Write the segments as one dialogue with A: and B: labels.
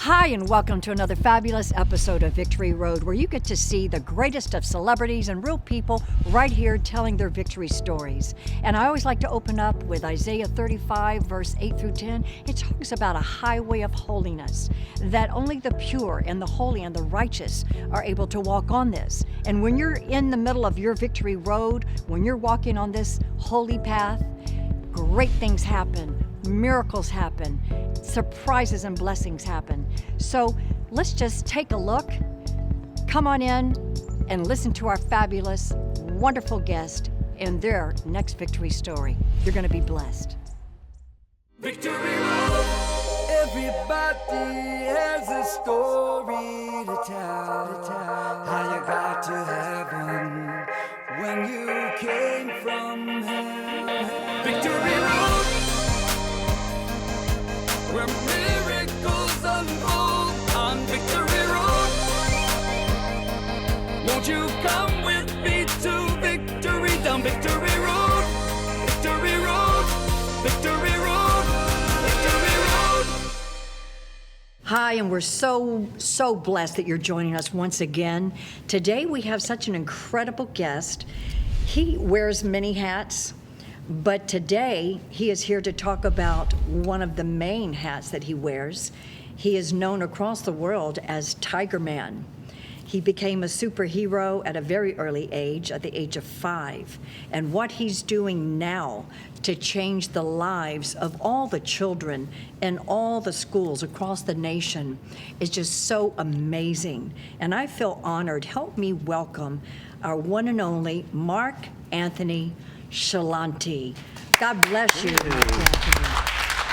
A: Hi, and welcome to another fabulous episode of Victory Road, where you get to see the greatest of celebrities and real people right here telling their victory stories. And I always like to open up with Isaiah 35, verse 8 through 10. It talks about a highway of holiness, that only the pure and the holy and the righteous are able to walk on this. And when you're in the middle of your victory road, when you're walking on this holy path, great things happen. Miracles happen, surprises and blessings happen. So let's just take a look, come on in and listen to our fabulous, wonderful guest and their next victory story. You're going to be blessed.
B: Victory Road. Everybody has a story to tell. How you got to heaven when you came from hell. Victory Road. Where miracles unfold on Victory Road. Won't you come with me to victory, down Victory Road? Victory Road, Victory Road, Victory Road.
A: Hi, and we're so blessed that you're joining us once again. Today we have such an incredible guest. He wears many hats. But today, he is here to talk about one of the main hats that he wears. He is known across the world as Tigerman. He became a superhero at a very early age, at the age of 5. And what he's doing now to change the lives of all the children in all the schools across the nation is just so amazing. And I feel honored. Help me welcome our one and only Mark Anthony Ciarlante. God bless you. Did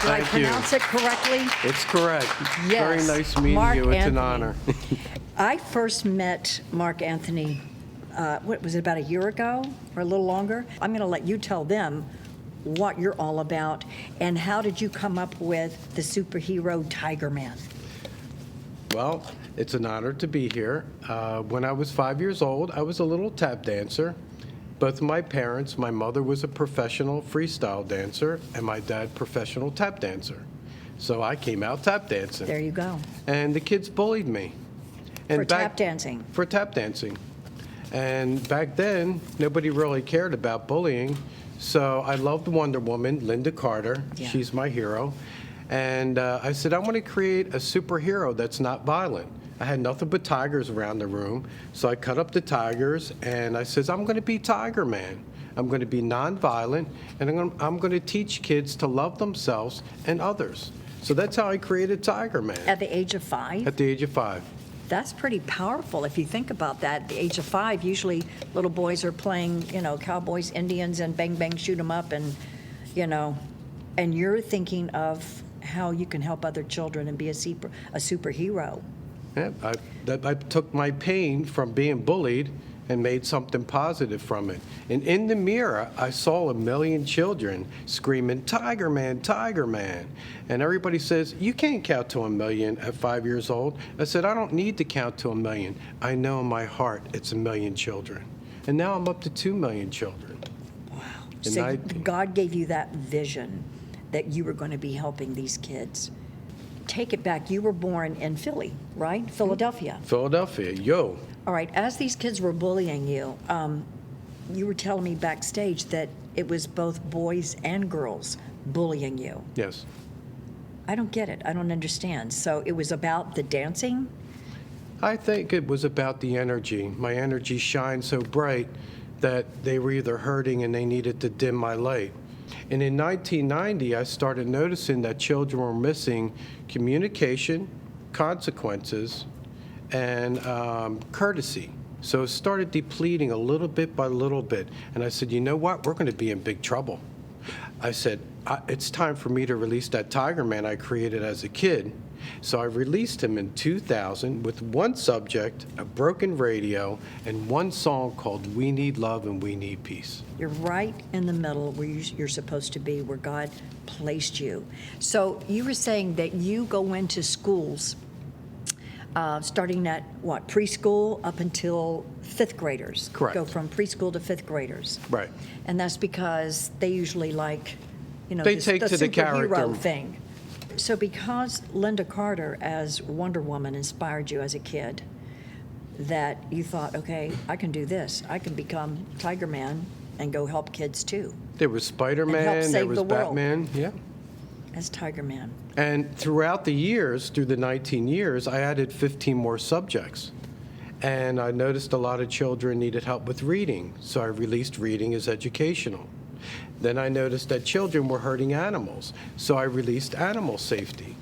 A: I pronounce it correctly?
C: It's correct.
A: Yes.
C: Very nice meeting
A: Mark
C: you. It's
A: Anthony.
C: an honor.
A: I first met Mark Anthony, what was it, about a year ago or a little longer? I'm going to let you tell them what you're all about and how did you come up with the superhero Tigerman?
C: Well, it's an honor to be here. When I was 5 years old, I was a little tap dancer. Both of my parents, my mother was a professional freestyle dancer, and my dad, professional tap dancer. So I came out tap dancing.
A: There you go.
C: And the kids bullied me. And
A: For tap dancing.
C: For tap dancing. And back then, nobody really cared about bullying. So I loved Wonder Woman, Linda Carter.
A: Yeah.
C: She's my hero. And I said, I want to create a superhero that's not violent. I had nothing but tigers around the room, so I cut up the tigers, and I says, I'm going to be Tigerman. I'm going to be nonviolent, and I'm going to teach kids to love themselves and others. So that's how I created Tigerman.
A: At the age of 5?
C: At the age of 5.
A: That's pretty powerful if you think about that. At the age of 5, usually little boys are playing, cowboys, Indians, and bang, bang, shoot 'em up, and, and you're thinking of how you can help other children and be a superhero.
C: Yeah, I took my pain from being bullied and made something positive from it. And in the mirror, I saw 1 million children screaming, Tigerman, Tigerman. And everybody says, you can't count to 1 million at 5 years old. I said, I don't need to count to 1 million. I know in my heart it's 1 million children. And now I'm up to 2 million children.
A: Wow.
C: And
A: So God gave you that vision that you were going to be helping these kids. Take it back. You were born in Philly, right? Philadelphia.
C: Philadelphia, yo.
A: All right. As these kids were bullying you, you were telling me backstage that it was both boys and girls bullying you.
C: Yes.
A: I don't get it. I don't understand. So it was about the dancing?
C: I think it was about the energy. My energy shined so bright that they were either hurting and they needed to dim my light. And in 1990, I started noticing that children were missing communication, consequences, and courtesy. So it started depleting a little bit by little bit. And I said, you know what? We're going to be in big trouble. I said, it's time for me to release that Tigerman I created as a kid. So I released him in 2000 with one subject, a broken radio, and one song called We Need Love and We Need Peace.
A: You're right in the middle where you're supposed to be, where God placed you. So you were saying that you go into schools starting at, what, preschool up until fifth graders?
C: Correct.
A: Go from preschool to fifth graders.
C: Right.
A: And that's because they usually like,
C: They take
A: the
C: to the
A: superhero
C: character.
A: thing. So because Linda Carter as Wonder Woman inspired you as a kid, that you thought, okay, I can do this. I can become Tigerman and go help kids too.
C: There was Spider-Man, there
A: save
C: was
A: the world.
C: Batman, yeah.
A: As Tigerman.
C: And throughout the years, through the 19 years, I added 15 more subjects. And I noticed a lot of children needed help with reading, so I released Reading as Educational. Then I noticed that children were hurting animals, so I released Animal Safety.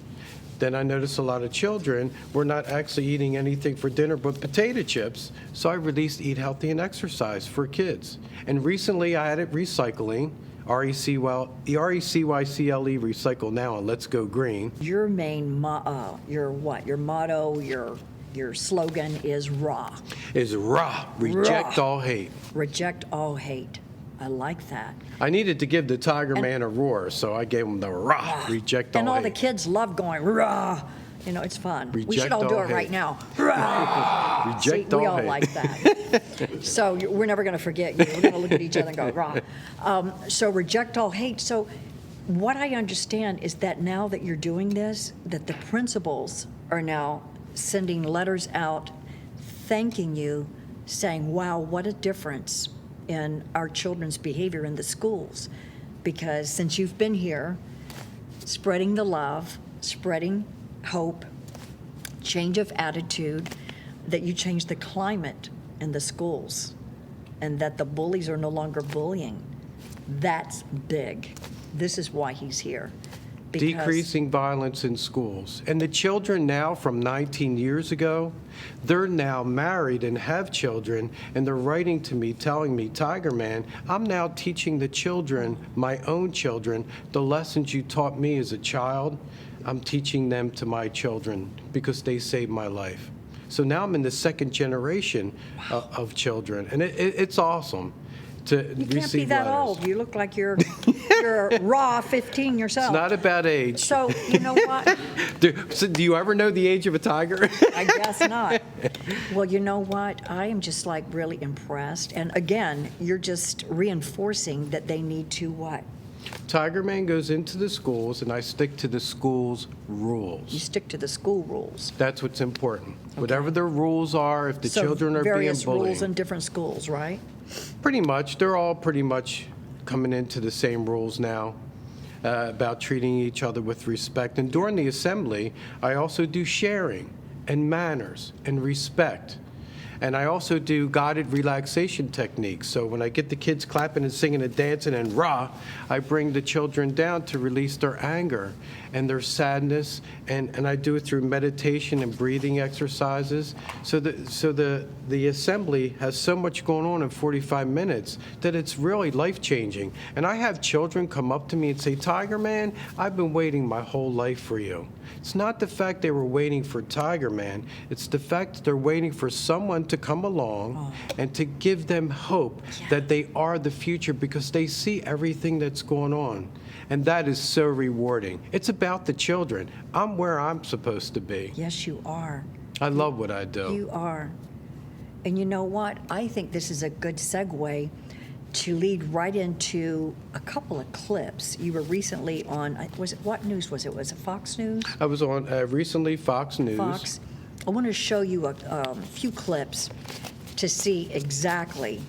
C: Then I noticed a lot of children were not actually eating anything for dinner but potato chips, so I released Eat Healthy and Exercise for kids. And recently I added recycling, RECYCLE, Recycle Now, and Let's Go Green.
A: Your main, your motto, your slogan is RAW.
C: Is RAW, Reject
A: Raw.
C: All Hate.
A: Reject all hate. I like that.
C: I needed to give the Tigerman a roar, so I gave him the RAW, Reject All
A: And all
C: Hate.
A: the kids love going, RAW. You know, it's fun. We should all
C: Reject
A: do
C: all
A: it right
C: hate.
A: now. RAW.
C: Reject
A: See, we
C: all
A: all
C: hate.
A: like that. So we're never going to forget you. We're going to look at each other and go, RAW. So reject all hate. So what I understand is that now that you're doing this, that the principals are now sending letters out thanking you, saying, wow, what a difference in our children's behavior in the schools. Because since you've been here, spreading the love, spreading hope, change of attitude, that you change the climate in the schools, and that the bullies are no longer bullying. That's big. This is why he's here. Because
C: Decreasing violence in schools. And the children now from 19 years ago, they're now married and have children, and they're writing to me telling me, Tigerman, I'm now teaching the children, my own children, the lessons you taught me as a child. I'm teaching them to my children because they saved my life. So now I'm in the second generation of children, and it's awesome to
A: you can't
C: receive
A: be that
C: letters.
A: old. You look like you're raw 15 yourself.
C: It's not about age.
A: So you know what?
C: Do you ever know the age of a tiger?
A: I guess not. Well, you know what? I am just like really impressed. And again, you're just reinforcing that they need to what?
C: Tigerman goes into the schools, and I stick to the school's
A: You
C: rules.
A: stick to the school rules.
C: That's what's important. Whatever their rules are, if the
A: So
C: children are being
A: various rules
C: bullied.
A: in different schools, right?
C: Pretty much. They're all pretty much coming into the same rules now about treating each other with respect. And during the assembly, I also do sharing and manners and respect. And I also do guided relaxation techniques. So when I get the kids clapping and singing and dancing and rah, I bring the children down to release their anger and their sadness. And I do it through meditation and breathing exercises. So the assembly has so much going on in 45 minutes that it's really life-changing. And I have children come up to me and say, Tigerman, I've been waiting my whole life for you. It's not the fact they were waiting for Tigerman. It's the fact that they're waiting for someone to come along and to give them hope that they are the future because they see everything that's going on. And that is so rewarding. It's about the children. I'm where I'm supposed to be.
A: Yes, you are.
C: I love what I do.
A: You are. And you know what? I think this is a good segue to lead right into a couple of clips. You were recently on, was it, what news was it? Was it Fox News?
C: I was on recently Fox News.
A: Fox. I want to show you a few clips to see exactly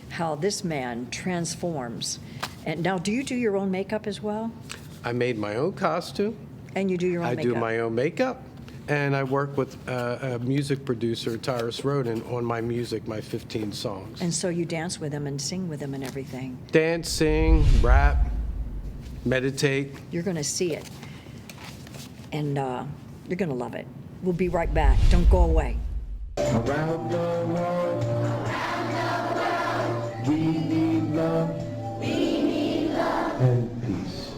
A: how this man transforms. And now, do you do your own makeup as well?
C: I made my own costume.
A: And you do your own
C: I
A: makeup?
C: do my own makeup. And I work with a music producer, Tyrus Roden, on my music, my 15 songs.
A: And so you dance with him and sing with him and everything.
C: Dance, sing, rap, meditate.
A: You're going to see it. And you're going to love it. We'll be right back. Don't go away.
D: Around the world, we need love, and peace.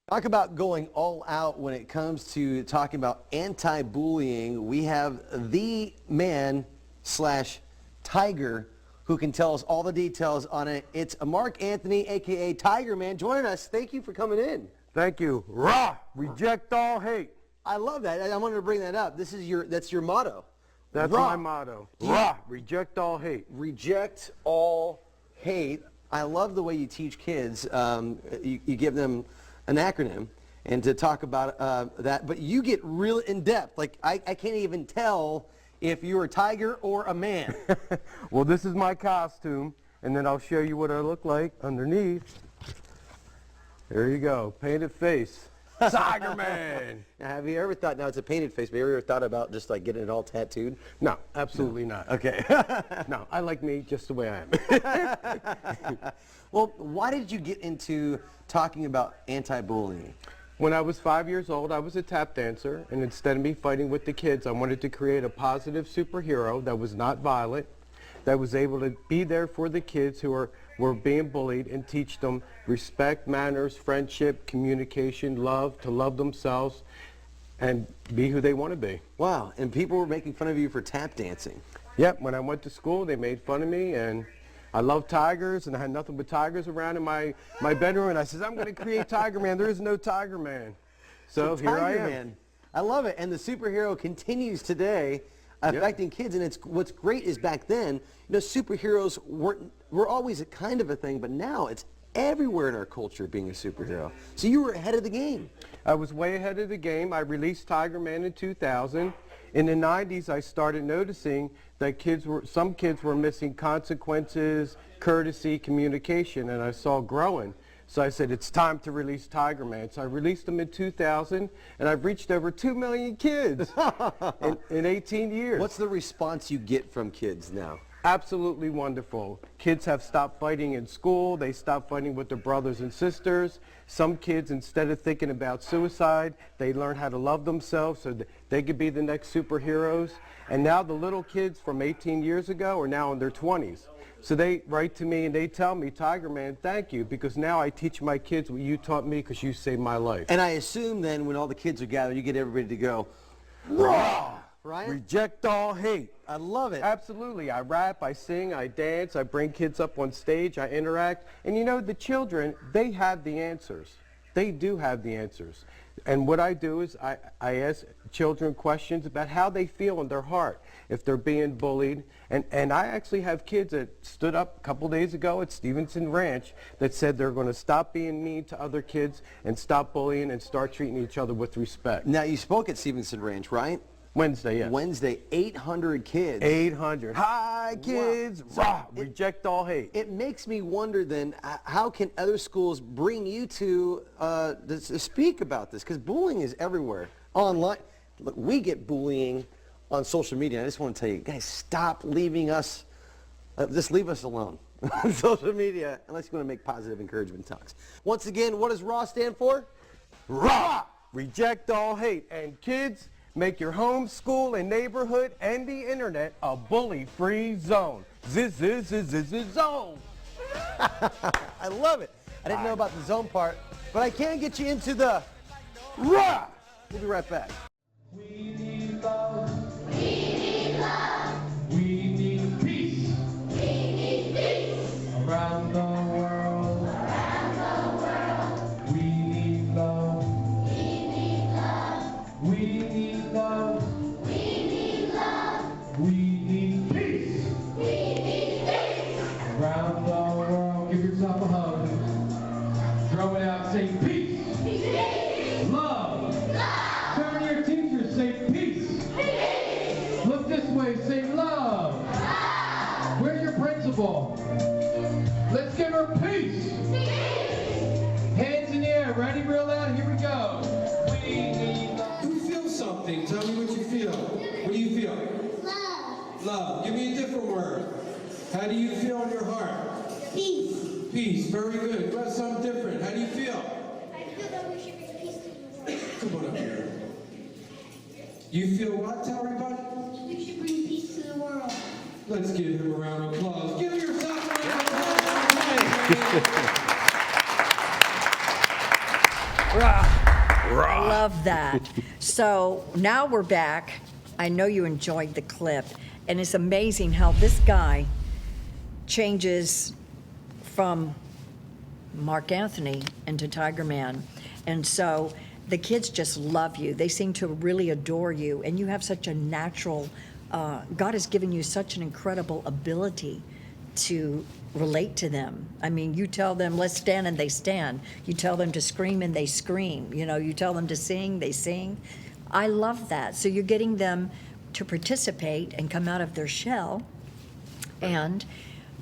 E: Talk about going all out when it comes to talking about anti-bullying. We have the man / Tiger who can tell us all the details on it. It's Mark Anthony, a.k.a. Tigerman, joining us. Thank you for coming in.
F: Thank you. Rah! Reject all hate.
E: I love that. I wanted to bring that up. That's your motto.
F: That's
E: Rah.
F: my motto. Rah! Reject all hate.
E: Reject all hate. I love the way you teach kids. You give them an acronym and to talk about that. But you get real in depth. Like I can't even tell if you're a tiger or a man.
F: Well, this is my costume, and then I'll show you what I look like underneath. There you go, painted face. Tigerman!
E: Now, have you ever thought, now it's a painted face, but have you ever thought about just like getting it all tattooed?
F: No, absolutely not.
E: Okay.
F: No, I like me just the way I am.
E: Well, why did you get into talking about anti-bullying?
F: When I was 5 years old, I was a tap dancer, and instead of me fighting with the kids, I wanted to create a positive superhero that was not violent, that was able to be there for the kids who were being bullied and teach them respect, manners, friendship, communication, love, to love themselves, and be who they want to be.
E: Wow, and people were making fun of you for tap dancing.
F: Yep, when I went to school, they made fun of me, and I love tigers, and I had nothing but tigers around in my bedroom, and I said, I'm going to create Tigerman. There is no Tigerman. So here I am.
E: Tigerman. I love it, and the superhero continues today affecting kids, and what's great is back then, you know, superheroes were always a kind of a thing, but now it's everywhere in our culture being a superhero. So you were ahead of the game.
F: I was way ahead of the game. I released Tigerman in 2000. In the 90s, I started noticing that some kids were missing consequences, courtesy, communication, and I saw growing. So I said, it's time to release Tigerman. So I released them in 2000, and I've reached over 2 million kids in 18 years.
E: What's the response you get from kids now?
F: Absolutely wonderful. Kids have stopped fighting in school. They stopped fighting with their brothers and sisters. Some kids, instead of thinking about suicide, they learn how to love themselves so that they could be the next superheroes. And now the little kids from 18 years ago are now in their 20s. So they write to me and they tell me, Tigerman, thank you, because now I teach my kids what you taught me because you saved my life.
E: And I assume then when all the kids are gathered, you get everybody to go, raw! Right?
F: Reject all hate.
E: I love it.
F: Absolutely. I rap, I sing, I dance, I bring kids up on stage, I interact. And you know, the children, they have the answers. They do have the answers. And what I do is I ask children questions about how they feel in their heart if they're being bullied. And I actually have kids that stood up a couple days ago at Stevenson Ranch that said they're going to stop being mean to other kids and stop bullying and start treating each other with respect.
E: Now, you spoke at Stevenson Ranch, right?
F: Wednesday, yes.
E: Wednesday, 800 kids.
F: 800. Hi, kids.
E: Wow.
F: Rah, reject all hate.
E: It makes me wonder then, how can other schools bring you to speak about this? Because bullying is everywhere. Online, look, we get bullying on social media. I just want to tell you, guys, stop leaving us, just leave us alone on social media, unless you want to make positive encouragement talks. Once again, what does RAW stand for?
F: Rah, reject all hate. And kids, make your home, school, and neighborhood and the internet a bully-free zone. Zone.
E: I love it. I didn't know about the zone part, but I can get you into the RAW. We'll be right back.
D: We need love. We need love. We need peace. We need peace. Around the world. Around the world. We need love. We need love. We need love. We need love. We need peace. We need peace. Around the world. Give yourself a hug. Throw it out. Say peace. Peace. Love. Love. Turn to your teacher. Say peace. Peace. Look this way. Say love. Love. Where's your principal? Let's give her peace. Peace. Hands in the air. Ready? Real loud. Here we go. We need love. Who feels something? Tell me what you feel. What do you feel?
G: Love.
D: Love. Give me a different word. How do you feel in your heart?
G: Peace.
D: Peace. Very good. Try something different. How do you feel?
G: I feel that we should bring peace to the world.
D: Come on up here. You feel what? Tell everybody.
G: We should bring peace to the world.
D: Let's give him a round of applause. Give yourself a round of applause.
A: I love that. So now we're back. I know you enjoyed the clip, and it's amazing how this guy changes from Mark Anthony into Tigerman. And so the kids just love you. They seem to really adore you, and you have such a natural, God has given you such an incredible ability to relate to them. I mean, you tell them, let's stand, and they stand. You tell them to scream, and they scream. You know, you tell them to sing, they sing. I love that. So you're getting them to participate and come out of their shell.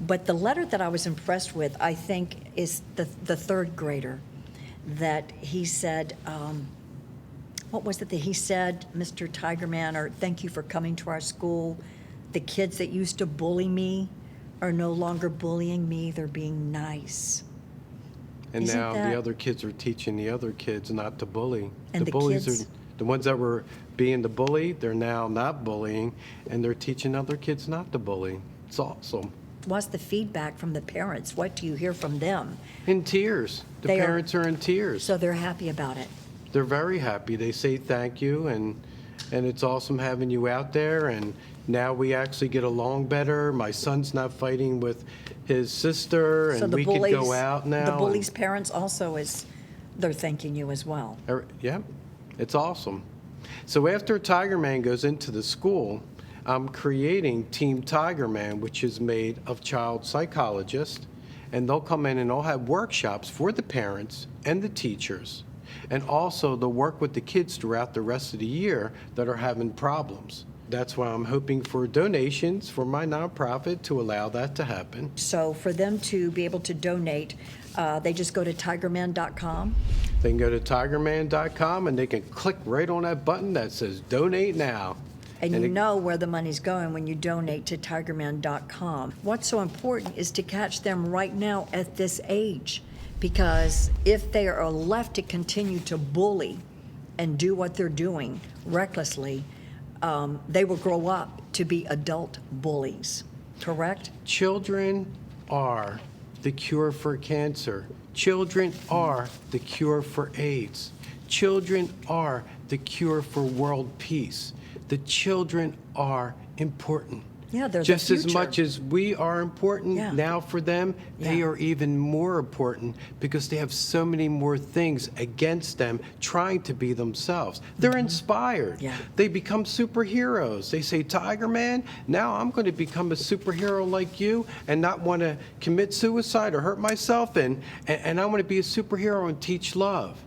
A: But the letter that I was impressed with, I think, is the third grader, that he said, what was it that he said, Mr. Tigerman, or thank you for coming to our school. The kids that used to bully me are no longer bullying me, they're being nice.
C: And
A: Isn't
C: now
A: that-
C: the other kids are teaching the other kids not to bully.
A: And the
C: bullies
A: kids-
C: are the ones that were being the bully, they're now not bullying, and they're teaching other kids not to bully. It's awesome.
A: What's the feedback from the parents? What do you hear from them?
C: In tears. The
A: They are-
C: parents are in tears.
A: So they're happy about it.
C: They're very happy. They say thank you, and it's awesome having you out there, and now we actually get along better. My son's not fighting with his sister,
A: So
C: and
A: the
C: we can
A: bullies,
C: go out now.
A: the
C: and-
A: bullies' parents also they're thanking you as well.
C: Yeah, it's awesome. So after Tigerman goes into the school, I'm creating Team Tigerman, which is made of child psychologists, and they'll come in and they'll have workshops for the parents and the teachers, and also they'll work with the kids throughout the rest of the year that are having problems. That's why I'm hoping for donations for my nonprofit to allow that to happen.
A: So for them to be able to donate, they just go to tigerman.com.
C: They can go to tigerman.com and they can click right on that button that says donate now.
A: And you
C: it-
A: know where the money's going when you donate to tigerman.com. What's so important is to catch them right now at this age, because if they are left to continue to bully and do what they're doing recklessly, they will grow up to be adult bullies, correct?
C: Children are the cure for cancer. Children are the cure for AIDS. Children are the cure for world peace. The children are important.
A: Yeah, they're the
C: Just as
A: future.
C: much as we are important
A: Yeah.
C: now for them, they
A: Yeah.
C: are even more important because they have so many more things against them trying to be themselves. They're inspired.
A: Mm-hmm. Yeah.
C: They become superheroes. They say, Tiger Man, now I'm going to become a superhero like you and not want to commit suicide or hurt myself, and I want to be a superhero and teach love.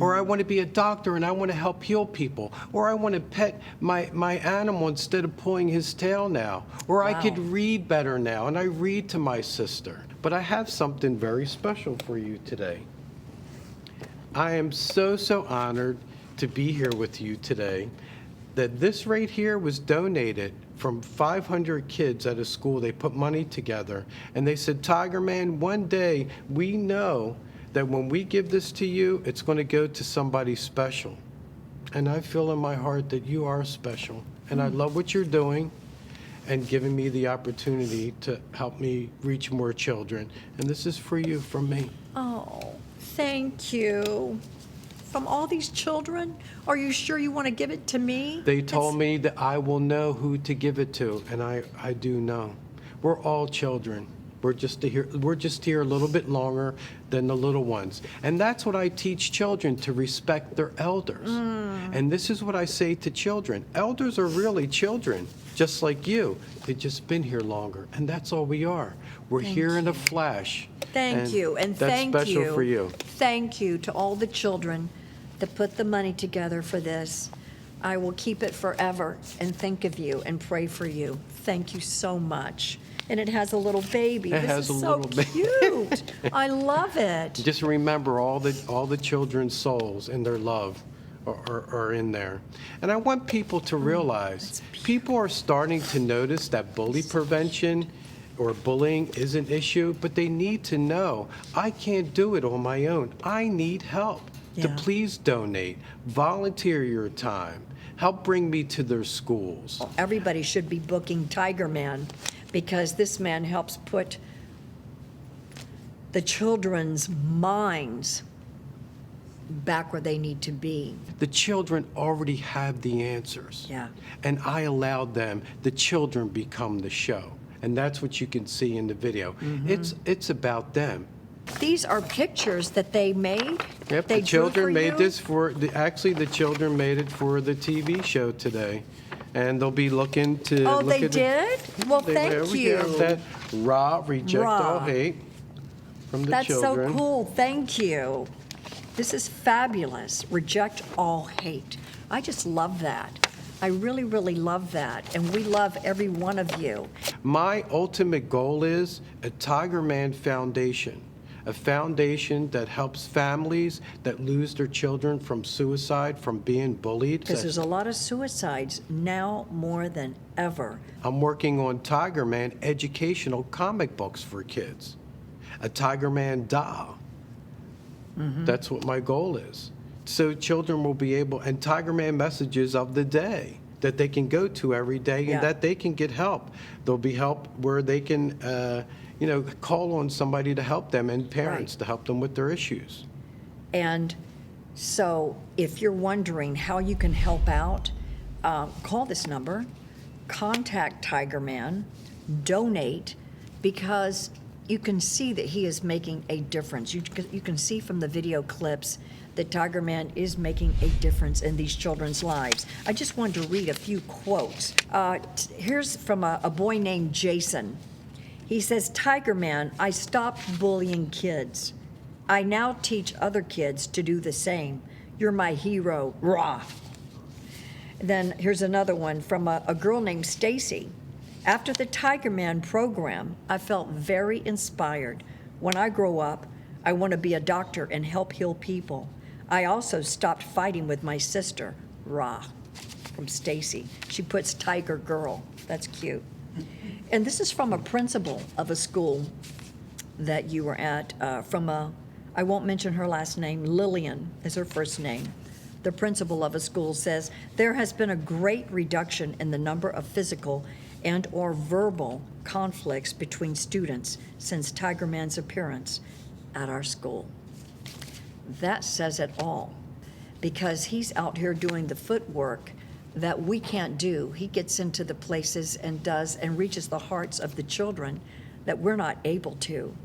C: Or I want to be a doctor and I want to help heal people. Or I want to pet my animal instead of pulling his tail now. Or I could
A: Wow.
C: read better now, and I read to my sister. But I have something very special for you today. I am so honored to be here with you today, that this right here was donated from 500 kids at a school. They put money together, and they said, Tiger Man, one day we know that when we give this to you, it's going to go to somebody special. And I feel in my heart that you are special. And I love what you're doing and giving me the opportunity to help me reach more children. And this is for you, from me.
A: Oh, thank you. From all these children, are you sure you want to give it to me?
C: They told me that I will know who to give it to, and I do know. We're all children. We're just here a little bit longer than the little ones. And that's what I teach children, to respect their elders. And this is what I say to children. Elders are really children, just like you. They've just been here longer, and that's all we are. We're here in a flash.
A: Thank you, and thank you.
C: That's special for you.
A: Thank you to all the children that put the money together for this. I will keep it forever and think of you and pray for you. Thank you so much. And it has a little baby.
C: It
A: This
C: has
A: is
C: a
A: so
C: little baby.
A: cute. I love it.
C: Just remember all the children's souls and their love are in there. And I want people to realize, people are starting to notice that bully prevention or bullying is an issue, but they need to know, I can't do it on my own. I need help. To
A: Yeah.
C: please donate, volunteer your time, help bring me to their schools.
A: Everybody should be booking Tigerman, because this man helps put the children's minds back where they need to be.
C: The children already have the answers.
A: Yeah.
C: And I allowed them, the children become the show. And that's what you can see in the video.
A: Mm-hmm.
C: It's about them.
A: These are pictures that they made?
C: Yep,
A: They
C: the
A: drew
C: children
A: for
C: made
A: you?
C: this actually the children made it for the TV show today. and they'll be looking to
A: Oh,
C: look
A: they
C: at
A: did? Well, thank
C: we
A: you.
C: have that reject all
A: Ra.
C: hate from the
A: That's
C: children.
A: so cool. Thank you. This is fabulous. Reject all hate. I just love that. I really, really love that. And we love every one of you.
C: My ultimate goal is a Tigerman Foundation, a foundation that helps families that lose their children from suicide, from being bullied.
A: Because there's a lot of suicides now more than ever.
C: I'm working on Tigerman educational comic books for kids, a Tigerman doll. That's what my goal is. So children will be able, and Tigerman messages of the day that they can go to every day
A: Yeah.
C: and that they can get help. There'll be help where they can, call on somebody to help them and parents
A: Right.
C: to help them with their issues.
A: And so if you're wondering how you can help out, call this number, contact Tigerman, donate, because you can see that he is making a difference. You can see from the video clips that Tigerman is making a difference in these children's lives. I just wanted to read a few quotes. Here's from a boy named Jason. He says, Tigerman, I stopped bullying kids. I now teach other kids to do the same. You're my hero, rah. Then here's another one from a girl named Stacy. After the Tigerman program, I felt very inspired. When I grow up, I want to be a doctor and help heal people. I also stopped fighting with my sister, rah, from Stacy. She puts Tiger Girl. That's cute. And this is from a principal of a school that you were at, I won't mention her last name, Lillian is her first name. The principal of a school says, there has been a great reduction in the number of physical and or verbal conflicts between students since Tigerman's appearance at our school. That says it all, because he's out here doing the footwork that we can't do. He gets into the places and does and reaches the hearts of the children that we're not able to.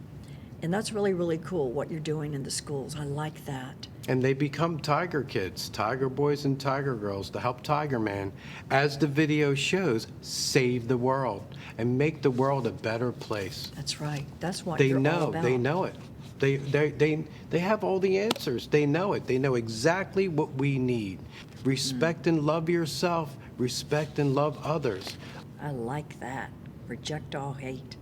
A: And that's really, really cool what you're doing in the schools. I like that.
C: And they become Tiger kids, Tiger boys and Tiger girls to help Tigerman, as the video shows, save the world and make the world a better place.
A: That's right. That's what
C: They
A: you're all
C: know,
A: about.
C: they know it. They have all the answers. They know it. They know exactly what we need. Respect and love yourself. Respect and love others.
A: I like that. Reject all hate.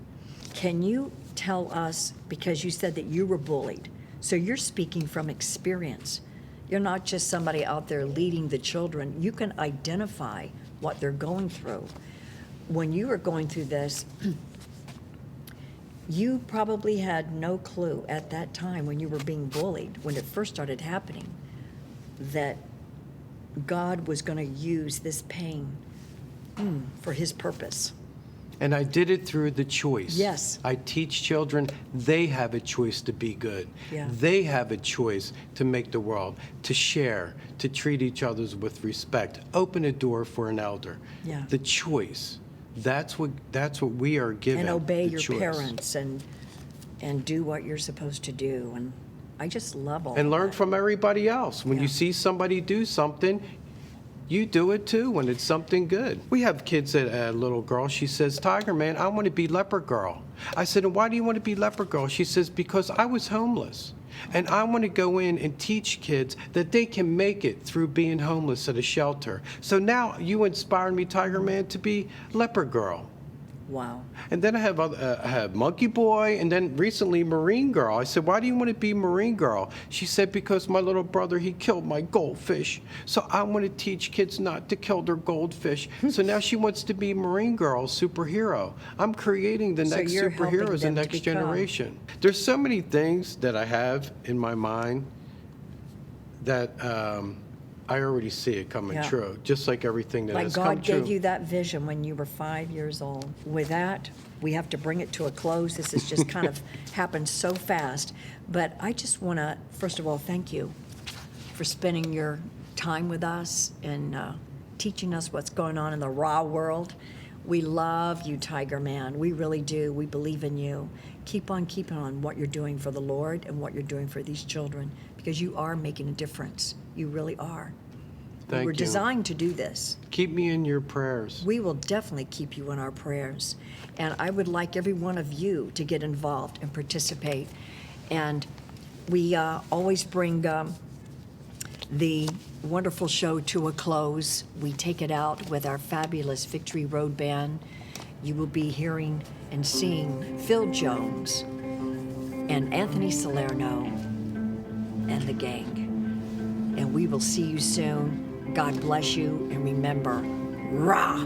A: Can you tell us, because you said that you were bullied, so you're speaking from experience. You're not just somebody out there leading the children. You can identify what they're going through. When you were going through this, you probably had no clue at that time when you were being bullied, when it first started happening, that God was going to use this pain for his purpose.
C: And I did it through the choice.
A: Yes.
C: I teach children they have a choice to be good.
A: Yeah.
C: They have a choice to make the world, to share, to treat each other with respect, open a door for an elder.
A: Yeah.
C: The choice. That's what we are given.
A: And obey
C: the
A: your
C: choice.
A: parents and do what you're supposed to do. And I just love all
C: And
A: of
C: learn
A: that.
C: from everybody else. When
A: Yeah.
C: you see somebody do something, you do it too when it's something good. We have kids that, a little girl, she says, Tigerman, I want to be leper girl. I said, and why do you want to be leper girl? She says, because I was homeless. And I want to go in and teach kids that they can make it through being homeless at a shelter. So now you inspired me, Tigerman, to be leper girl.
A: Wow.
C: And then I have Monkey Boy, and then recently Marine Girl. I said, why do you want to be Marine Girl? She said, because my little brother, he killed my goldfish. So I want to teach kids not to kill their goldfish. So now she wants to be Marine Girl, superhero. I'm creating the
A: So
C: next
A: you're helping
C: superheroes, the
A: them to
C: next
A: become.
C: generation. There's so many things that I have in my mind that I already see it coming
A: Yeah.
C: true, just like everything that
A: Like
C: has come
A: God
C: true.
A: gave you that vision when you were 5 years old. With that, we have to bring it to a close. This has just kind of happened so fast. But I just want to, first of all, thank you for spending your time with us and teaching us what's going on in the raw world. We love you, Tigerman. We really do. We believe in you. Keep on keeping on what you're doing for the Lord and what you're doing for these children, because you are making a difference. You really are.
C: Thank
A: We're
C: you.
A: designed to do this.
C: Keep me in your prayers.
A: We will definitely keep you in our prayers. And I would like every one of you to get involved and participate. And we always bring the wonderful show to a close. We take it out with our fabulous Victory Road Band. You will be hearing and seeing Phil Jones and Anthony Salerno and the gang. And we will see you soon. God bless you, and remember, rah,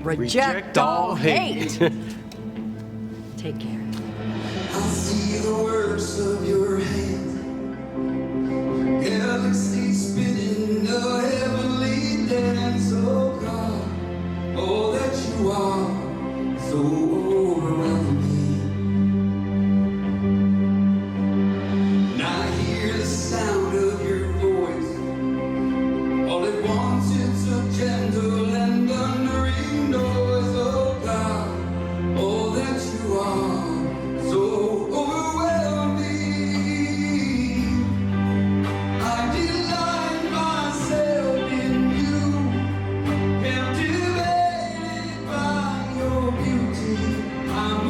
A: reject all hate. Take care.
B: I see the works of your hand. Galaxies spinning a heavenly dance. Oh God, all that you are, so overwhelming. And I hear the sound of your voice. All at once it's a gentle and thundering noise. Oh God, all that you are, so overwhelming. I delight myself in you, captivated by your beauty. I'm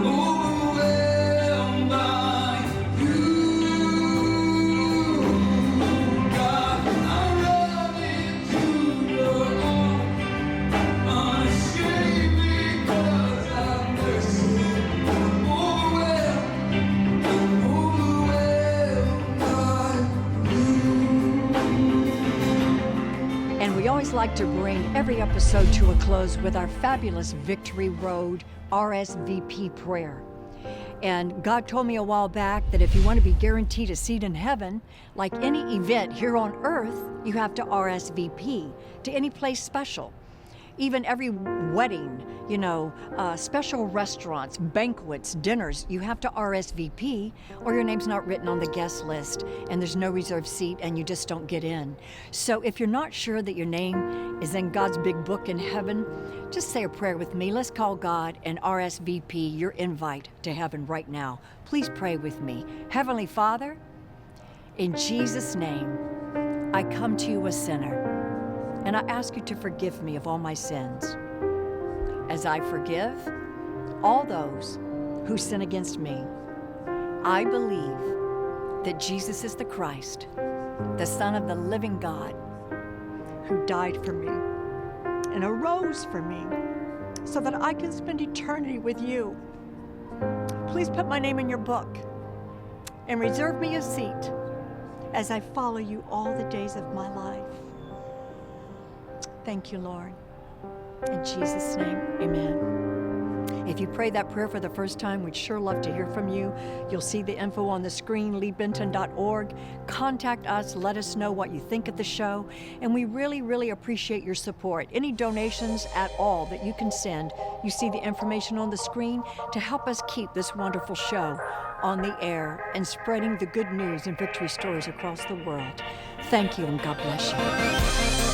B: overwhelmed by you. God, I run into your arms, unashamed because of mercy. I'm overwhelmed by you.
A: And we always like to bring every episode to a close with our fabulous Victory Road RSVP prayer. And God told me a while back that if you want to be guaranteed a seat in heaven, like any event here on earth, you have to RSVP to any place special. Even every wedding, special restaurants, banquets, dinners, you have to RSVP or your name's not written on the guest list and there's no reserved seat and you just don't get in. So if you're not sure that your name is in God's big book in heaven, just say a prayer with me. Let's call God and RSVP your invite to heaven right now. Please pray with me. Heavenly Father, in Jesus' name, I come to you a sinner. And I ask you to forgive me of all my sins, as I forgive all those who sin against me. I believe that Jesus is the Christ, the Son of the living God, who died for me and arose for me so that I can spend eternity with you. Please put my name in your book and reserve me a seat as I follow you all the days of my life. Thank you, Lord. In Jesus' name, amen. If you prayed that prayer for the first time, we'd sure love to hear from you. You'll see the info on the screen, leebenton.org. Contact us, let us know what you think of the show, and we really, really appreciate your support. Any donations at all that you can send, you see the information on the screen to help us keep this wonderful show on the air and spreading the good news and victory stories across the world. Thank you, and God bless you.